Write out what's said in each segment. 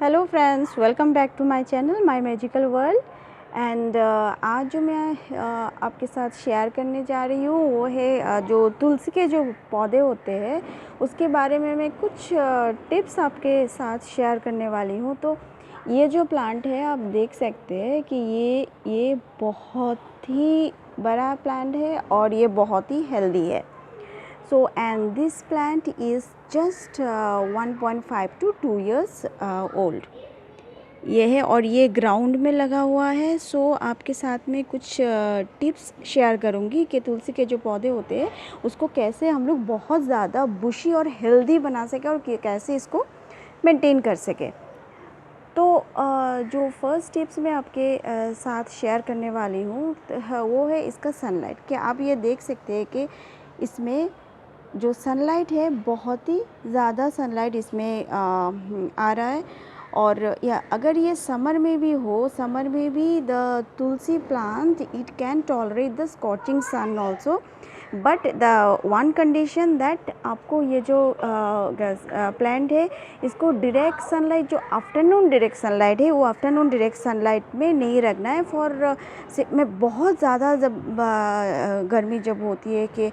Hello friends, welcome back to my channel my magical world. And आज जो मैं आपके साथ शेयर करने जा रही हूँ वो है जो तुलसी के जो पौधे होते हैं उसके बारे में मैं कुछ टिप्स आपके साथ शेयर करने वाली हूँ। तो ये जो प्लांट है आप देख सकते हैं कि ये बहुत ही बड़ा प्लांट है और ये बहुत ही हेल्दी है। So and this plant is just 1.5 to 2 years old। ये है और ये ग्राउंड में लगा हुआ है। सो आपके साथ में कुछ टिप्स शेयर करूँगी कि तुलसी के जो पौधे होते हैं उसको कैसे हम लोग बहुत ज़्यादा बुशी और हेल्दी बना सकें और कैसे इसको मेंटेन कर सकें। तो जो फर्स्ट टिप्स मैं आपके साथ शेयर करने वाली हूँ वो है इसका सनलाइट। कि आप ये देख सकते हैं कि इसमें जो सनलाइट है बहुत ही ज़्यादा सनलाइट इसमें आ रहा है। और या अगर ये समर में भी हो, समर में भी the tulsi plant it can tolerate the scorching sun also, but the one condition that आपको ये जो प्लांट है इसको डायरेक्ट सनलाइट जो आफ्टरनून डायरेक्ट सनलाइट है वो आफ्टरनून डायरेक्ट सनलाइट में नहीं रखना है। फॉर में बहुत ज़्यादा जब गर्मी जब होती है कि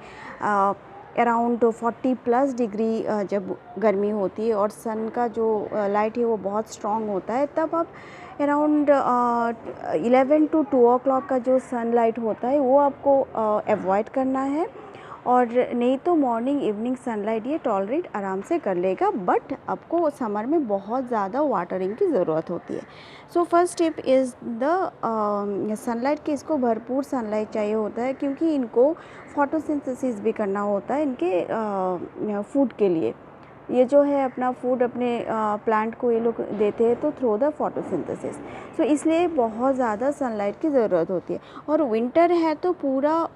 अराउंड 40+ डिग्री जब गर्मी होती है और सन का जो लाइट है वो बहुत स्ट्रॉन्ग होता है, तब आप अराउंड 11 to 2 o'clock का जो सनलाइट होता है वो आपको अवॉइड करना है। और नहीं तो मॉर्निंग इवनिंग सनलाइट ये टॉलरेट आराम से कर लेगा, बट आपको समर में बहुत ज़्यादा वाटरिंग की ज़रूरत होती है। So first tip is the sunlight कि इसको भरपूर सनलाइट चाहिए होता है क्योंकि इनको फोटोसिंथेसिस भी करना होता है इनके फूड के लिए। ये जो है अपना फूड अपने प्लांट को ये लोग देते हैं तो थ्रू द फोटोसिंथेसिस। सो इसलिए बहुत ज़्यादा सनलाइट की ज़रूरत होती है। और विंटर है तो पूरा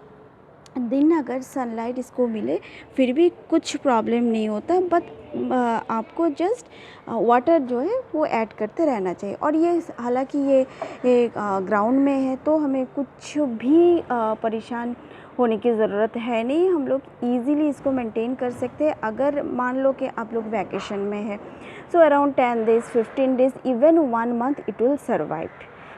दिन अगर सनलाइट इसको मिले फिर भी कुछ प्रॉब्लम नहीं होता, बट आपको जस्ट वाटर जो है वो ऐड करते रहना चाहिए। और ये हालांकि ये ग्राउंड में है तो हमें कुछ भी परेशान होने की ज़रूरत है नहीं, हम लोग ईज़िली इसको मेंटेन कर सकते हैं। अगर मान लो कि आप लोग वैकेशन में है so around 10 days 15 days even 1 month it will survive,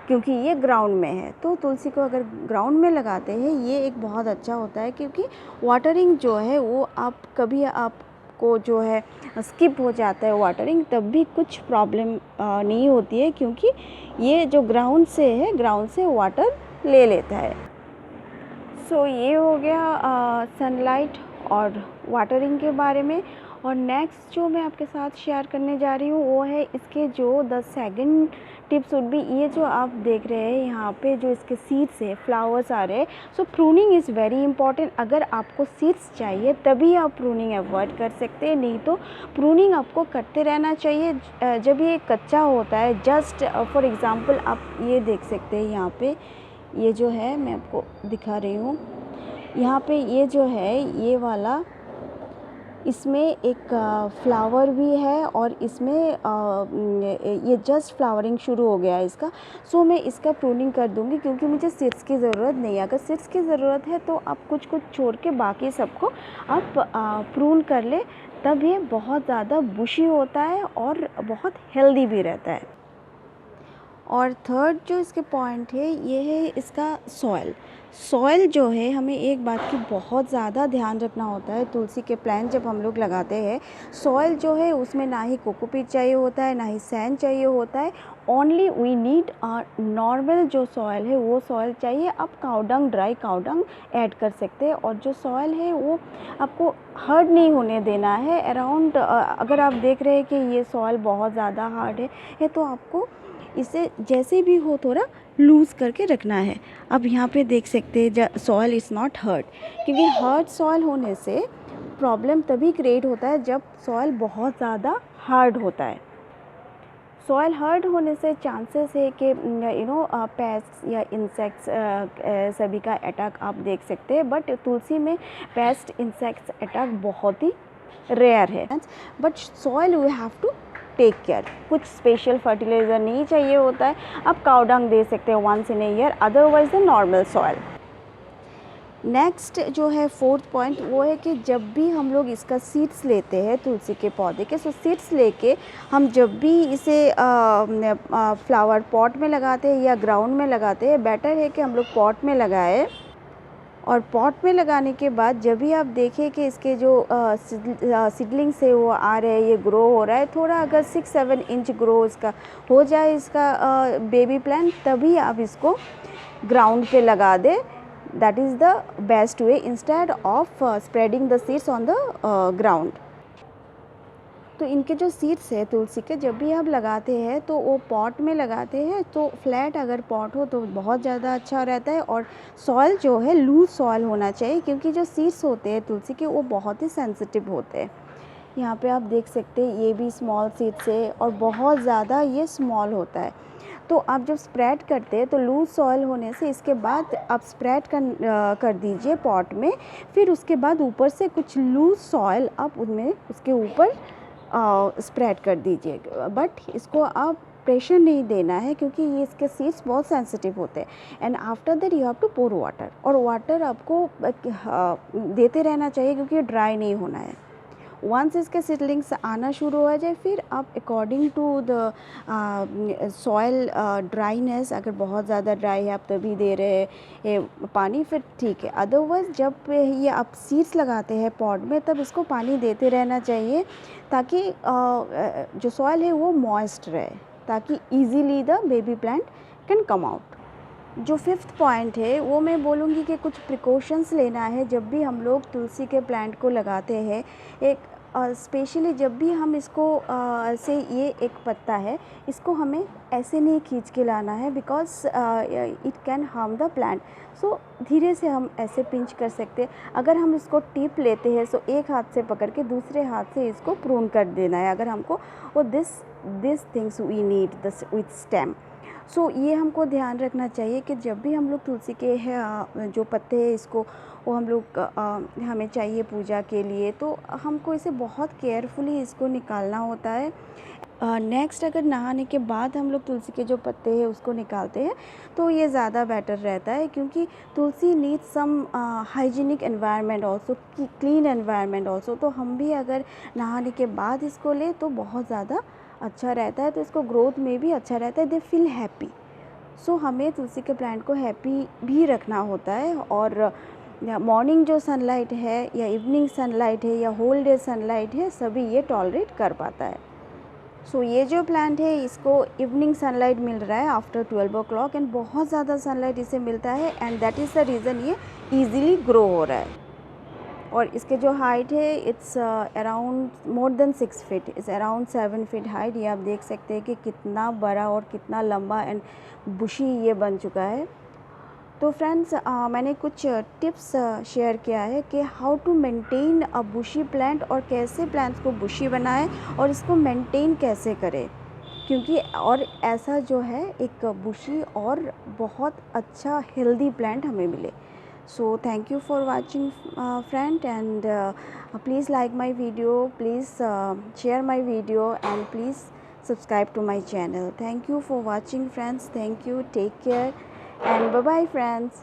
क्योंकि ये ग्राउंड में है। तो तुलसी को अगर ग्राउंड में लगाते हैं ये एक बहुत अच्छा होता है क्योंकि वाटरिंग जो है वो आप कभी आपको जो है स्किप हो जाता है वाटरिंग तब भी कुछ प्रॉब्लम नहीं होती है, क्योंकि ये जो ग्राउंड से है ग्राउंड से वाटर ले लेता है। सो ये हो गया सनलाइट और वाटरिंग के बारे में। और नेक्स्ट जो मैं आपके साथ शेयर करने जा रही हूँ वो है इसके जो the second tips would be, ये जो आप देख रहे हैं यहाँ पे जो इसके सीड्स है फ्लावर्स आ रहे हैं। सो प्रूनिंग इज़ वेरी इंपॉर्टेंट। अगर आपको सीड्स चाहिए तभी आप प्रूनिंग अवॉइड कर सकते हैं, नहीं तो प्रूनिंग आपको करते रहना चाहिए जब ये कच्चा होता है। जस्ट फॉर एग्ज़ाम्पल आप ये देख सकते हैं यहाँ पे ये जो है मैं आपको दिखा रही हूँ, यहाँ पे ये जो है ये वाला इसमें एक फ्लावर भी है और इसमें ये जस्ट फ्लावरिंग शुरू हो गया है इसका। सो मैं इसका प्रूनिंग कर दूंगी क्योंकि मुझे सीड्स की ज़रूरत नहीं है। अगर सीड्स की ज़रूरत है तो आप कुछ कुछ छोड़ के बाकी सबको आप प्रून कर ले, तब ये बहुत ज़्यादा बुशी होता है और बहुत हेल्दी भी रहता है। और थर्ड जो इसके पॉइंट है ये है इसका सॉइल जो है हमें एक बात की बहुत ज़्यादा ध्यान रखना होता है। तुलसी के प्लांट जब हम लोग लगाते हैं सॉइल जो है उसमें ना ही कोकोपीट चाहिए होता है ना ही सैंड चाहिए होता है। ओनली वी नीड नॉर्मल जो सॉइल है वो सॉइल चाहिए। आप काउडंग ड्राई काउडंग ऐड कर सकते हैं और जो सॉइल है वो आपको हार्ड नहीं होने देना है। अराउंड अगर आप देख रहे हैं कि ये सॉइल बहुत ज़्यादा हार्ड है तो आपको इसे जैसे भी हो थोड़ा लूज़ करके रखना है। अब यहाँ पे देख सकते हैं सॉइल इज़ नॉट हार्ड, क्योंकि हार्ड सॉइल होने से प्रॉब्लम तभी क्रिएट होता है जब सॉइल बहुत ज़्यादा हार्ड होता है। सॉइल हार्ड होने से चांसेस है कि पेस्ट या इंसेक्ट्स सभी का अटैक आप देख सकते हैं, बट तुलसी में पेस्ट इंसेक्ट्स अटैक बहुत ही रेयर है। But soil we have to take care. कुछ स्पेशल फर्टिलाइज़र नहीं चाहिए होता है, आप काउडंग दे सकते हैं once in a year, otherwise the normal soil. Next जो है फोर्थ पॉइंट वो है कि जब भी हम लोग इसका सीड्स लेते हैं तुलसी के पौधे के, सो सीड्स लेके हम जब भी इसे फ्लावर पॉट में लगाते हैं या ग्राउंड में लगाते हैं, बेटर है कि हम लोग पॉट में लगाएं। और पॉट में लगाने के बाद जब भी आप देखें कि इसके जो सीडलिंग्स है वो आ रहे हैं, ये ग्रो हो रहा है, थोड़ा अगर 6-7 इंच ग्रो इसका हो जाए इसका बेबी प्लांट, तभी आप इसको ग्राउंड पे लगा दें। That is the best way instead of spreading the seeds on the ground. तो इनके जो सीड्स है तुलसी के जब भी आप लगाते हैं तो वो पॉट में लगाते हैं, तो फ्लैट अगर पॉट हो तो बहुत ज़्यादा अच्छा रहता है। और सॉइल जो है लूज सॉइल होना चाहिए, क्योंकि जो सीड्स होते हैं तुलसी के वो बहुत ही सेंसिटिव होते हैं। यहाँ पे आप देख सकते हैं ये भी स्मॉल सीड्स है और बहुत ज़्यादा ये स्मॉल होता है। तो आप जब स्प्रेड करते हैं तो लूज सॉइल होने से इसके बाद आप स्प्रेड कर दीजिए पॉट में, फिर उसके बाद ऊपर से कुछ लूज सॉइल आप उनमें उसके ऊपर स्प्रेड कर दीजिए। बट इसको आप प्रेशर नहीं देना है, क्योंकि ये इसके सीड्स बहुत सेंसिटिव होते हैं। And after that you have to pour water, और वाटर आपको देते रहना चाहिए, क्योंकि ड्राई नहीं होना है। वंस इसके सीडलिंग्स आना शुरू हो जाए, फिर आप according to the soil dryness, अगर बहुत ज़्यादा ड्राई है आप तभी दे रहे हैं पानी, फिर ठीक है। अदरवाइज़ जब ये आप सीड्स लगाते हैं पॉट में, तब इसको पानी देते रहना चाहिए, ताकि जो सॉइल है वो मॉइस्ट रहे, ताकि easily the baby plant can come out. जो फिफ्थ पॉइंट है वो मैं बोलूँगी कि कुछ प्रिकॉशंस लेना है जब भी हम लोग तुलसी के प्लांट को लगाते हैं। एक स्पेशली जब भी हम इसको से ये एक पत्ता है, इसको हमें ऐसे नहीं खींच के लाना है, because it can harm the plant. So धीरे से हम ऐसे पिंच कर सकते हैं। अगर हम इसको टिप लेते हैं, सो एक हाथ से पकड़ के दूसरे हाथ से इसको प्रून कर देना है अगर हमको, वो this things we need this with stem. So ये हमको ध्यान रखना चाहिए कि जब भी हम लोग तुलसी के जो पत्ते हैं इसको वो हम लोग हमें चाहिए पूजा के लिए, तो हमको इसे बहुत केयरफुली इसको निकालना होता है। नेक्स्ट अगर नहाने के बाद हम लोग तुलसी के जो पत्ते हैं उसको निकालते हैं, तो ये ज़्यादा बेटर रहता है, क्योंकि tulsi needs some hygienic environment also, clean environment also. तो हम भी अगर नहाने के बाद इसको लें तो बहुत ज़्यादा अच्छा रहता है, तो इसको ग्रोथ में भी अच्छा रहता है, दे फील हैप्पी। सो हमें तुलसी के प्लांट को हैप्पी भी रखना होता है। और मॉर्निंग जो सनलाइट है या इवनिंग सनलाइट है या होल डे सनलाइट है, सभी ये टॉलरेट कर पाता है। सो ये जो प्लांट है इसको इवनिंग सनलाइट मिल रहा है आफ्टर 12 o'clock, एंड बहुत ज़्यादा सनलाइट इसे मिलता है, and that is the reason ये ईज़िली ग्रो हो रहा है। और इसके जो हाइट है it's around more than 6 feet, it's around 7 feet height. ये आप देख सकते हैं कि कितना बड़ा और कितना लंबा एंड बुशी ये बन चुका है। तो फ्रेंड्स मैंने कुछ टिप्स शेयर किया है कि how to maintain a bushy plant, और कैसे प्लांट्स को बुशी बनाएं और इसको मेंटेन कैसे करें, क्योंकि और ऐसा जो है एक बुशी और बहुत अच्छा हेल्दी प्लांट हमें मिले। So thank you for watching friend, and please like my video, please share my video, and please subscribe to my channel. Thank you for watching friends, thank you, take care, and bye bye friends.